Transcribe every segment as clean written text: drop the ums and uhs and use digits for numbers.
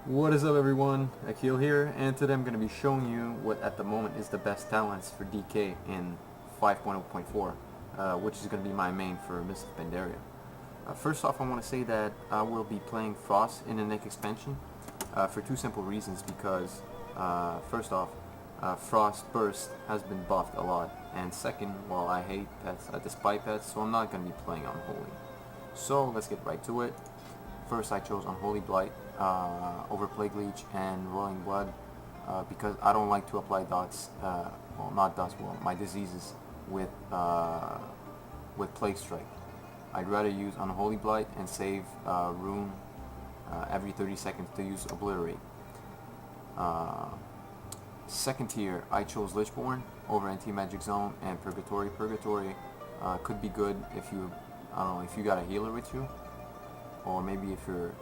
What is up everyone, Akil here, and today I'm going to be showing you what at the moment is the best talents for DK in 5.0.4, which is going to be my main for Mists of Pandaria. First off, I want to say that I will be playing Frost in the next expansion for two simple reasons, because first off, Frost Burst has been buffed a lot, and second, while I hate pets, I despise pets, so I'm not going to be playing Unholy. So let's get right to it. First, I chose Unholy Blight over Plague Leech and Rolling Blood because I don't like to apply dots, well, not dots, well, my diseases with Plague Strike. I'd rather use Unholy Blight and save rune every 30 seconds to use Obliterate. Second tier, I chose Lichborn over Anti-Magic Zone and Purgatory. Purgatory could be good if you, I don't know, if you got a healer with you, or maybe if you're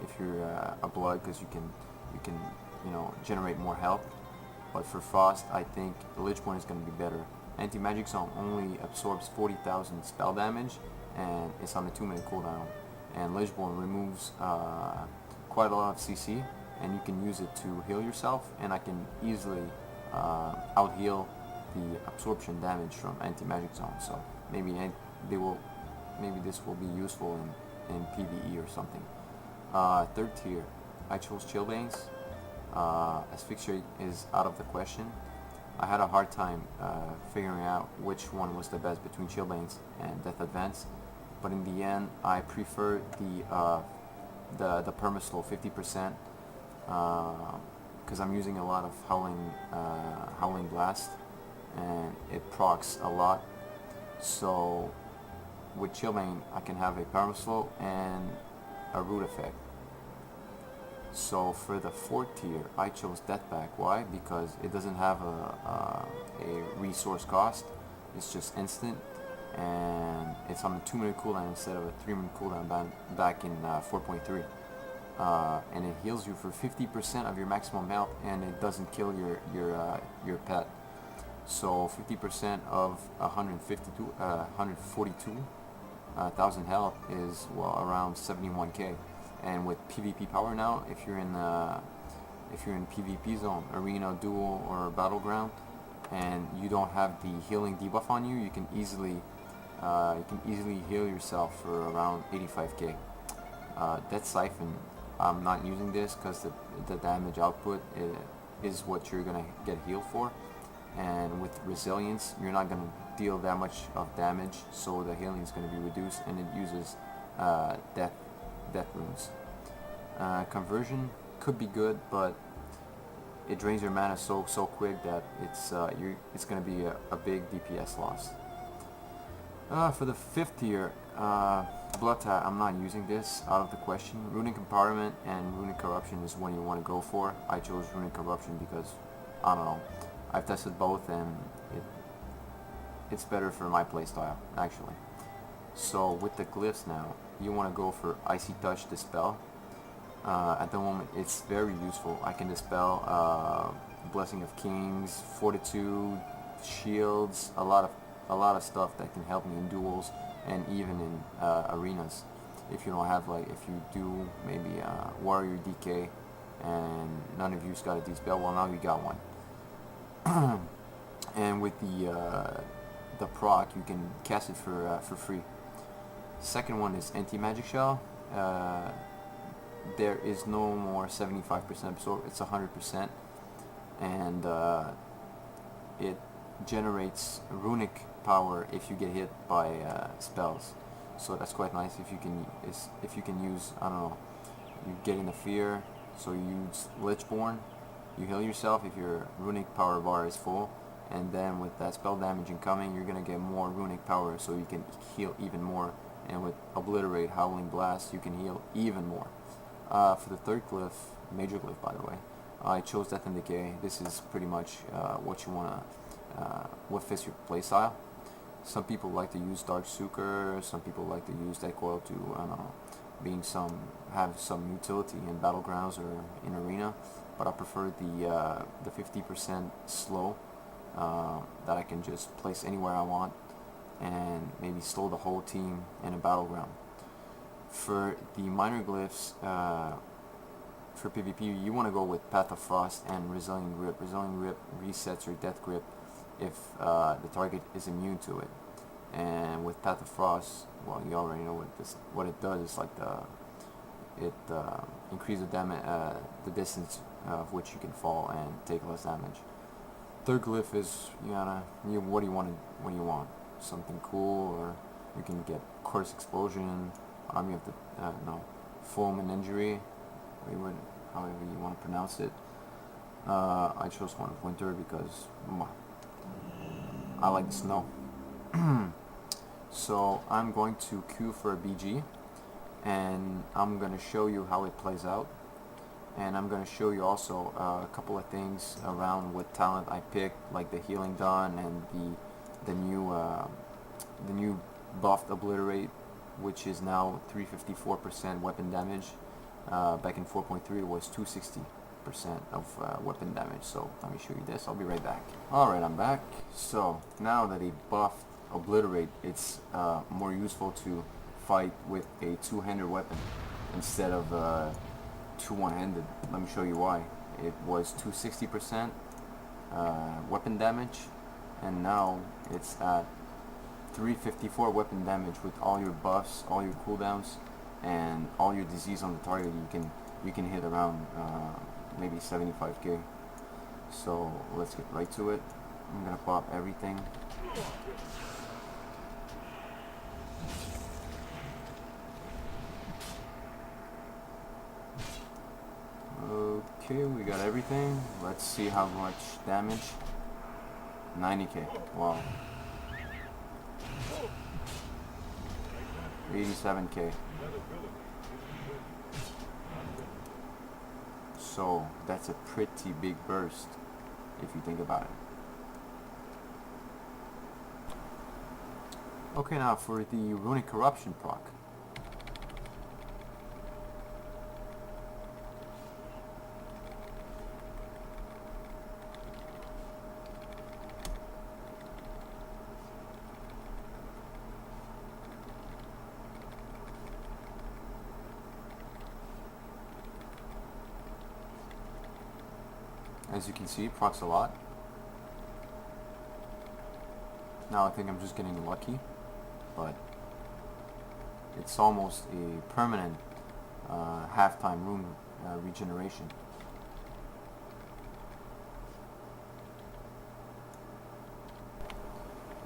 a blood, because you can generate more health. But for Frost, I think Lichborn is going to be better. Anti-Magic Zone only absorbs 40,000 spell damage, and it's on the 2-minute cooldown. And Lichborn removes quite a lot of CC, and you can use it to heal yourself. And I can easily out-heal the absorption damage from Anti-Magic Zone. So maybe this will be useful in PvE or something. Third tier, I chose Chillbanes. Asphyxiate is out of the question. I had a hard time figuring out which one was the best between Chillbanes and Death Advance, but in the end, I preferred the permaslow 50%, because I'm using a lot of Howling Blast, and it procs a lot. So with Chillbane, I can have a permaslow and a root effect. So for the fourth tier, I chose Deathpact. Why? Because it doesn't have a resource cost. It's just instant, and it's on a 2-minute cooldown instead of a 3-minute cooldown back in 4.3. And it heals you for 50% of your maximum health, and it doesn't kill your pet. So 50% of 142,000 health is, well, around 71k. And with PvP power now, if you're in PvP zone, arena, duel, or battleground, and you don't have the healing debuff on you, you can easily heal yourself for around 85k. Death Siphon, I'm not using this because the damage output is what you're gonna get healed for. And with Resilience, you're not going to deal that much of damage, so the healing is going to be reduced, and it uses death runes. Conversion could be good, but it drains your mana so quick that it's going to be a big DPS loss. For the fifth tier, Blood Tap, I'm not using this, out of the question. Runic Empowerment and Runic Corruption is one you want to go for. I chose Runic Corruption because, I don't know, I've tested both, and it's better for my playstyle, actually. So with the glyphs now, you want to go for Icy Touch Dispel. At the moment, it's very useful. I can dispel Blessing of Kings, Fortitude, Shields, a lot of stuff that can help me in duels and even in arenas. If you don't have, if you do maybe Warrior DK and none of you's got a dispel, well, now you got one. And with the proc, you can cast it for free. Second one is Anti-Magic Shell. There is no more 75% absorb, it's 100%, and it generates runic power if you get hit by spells. So that's quite nice if you can use, I don't know, you get in the fear, so you use Lichborn. You heal yourself if your runic power bar is full, and then with that spell damage incoming, you're gonna get more runic power, so you can heal even more. And with Obliterate, Howling Blast, you can heal even more. For the third glyph, major glyph by the way, I chose Death and Decay. This is pretty much what you wanna, what fits your playstyle. Some people like to use Dark Sucre. Some people like to use Dead Coil to, I don't know, have some utility in battlegrounds or in arena. But I prefer the 50% slow that I can just place anywhere I want and maybe slow the whole team in a battleground. For the minor glyphs, for PvP, you want to go with Path of Frost and Resilient Grip. Resilient Grip resets your Death Grip if the target is immune to it. And with Path of Frost, well, you already know what it does. It's like it increases the distance of which you can fall and take less damage. Third glyph is what do you want? Something cool, or you can get Curse Explosion. You have to Foam and Injury, however you want to pronounce it. I chose one of Winter because I like the snow. So I'm going to queue for a BG, and I'm going to show you how it plays out, and I'm going to show you also a couple of things around what talent I picked, like the Healing Dawn and the new buffed Obliterate, which is now 354% weapon damage. Back in 4.3 it was 260% of weapon damage. So let me show you this. I'll be right back. Alright, I'm back. So now that he buffed Obliterate, it's more useful to fight with a two-handed weapon instead of two one-handed. Let me show you why. It was 260% weapon damage, and now it's at 354 weapon damage with all your buffs, all your cooldowns, and all your disease on the target. You can hit around maybe 75k. So let's get right to it. I'm gonna pop everything. Okay, we got everything. Let's see how much damage. 90k. Wow. 87k. So that's a pretty big burst if you think about it. Okay, now for the Runic Corruption proc. As you can see, it procs a lot. Now I think I'm just getting lucky, but it's almost a permanent halftime rune regeneration.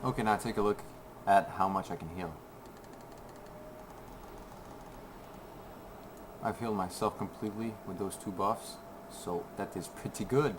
Okay, now take a look at how much I can heal. I've healed myself completely with those two buffs, so that is pretty good.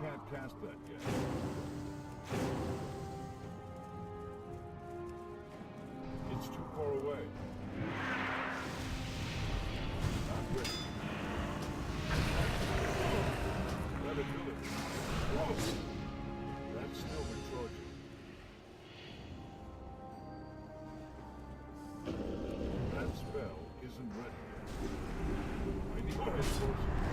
can't cast that yet. It's too far away. Not ready. Let it do it. Whoa! That's still recharging. That spell isn't ready yet. I need to head closer.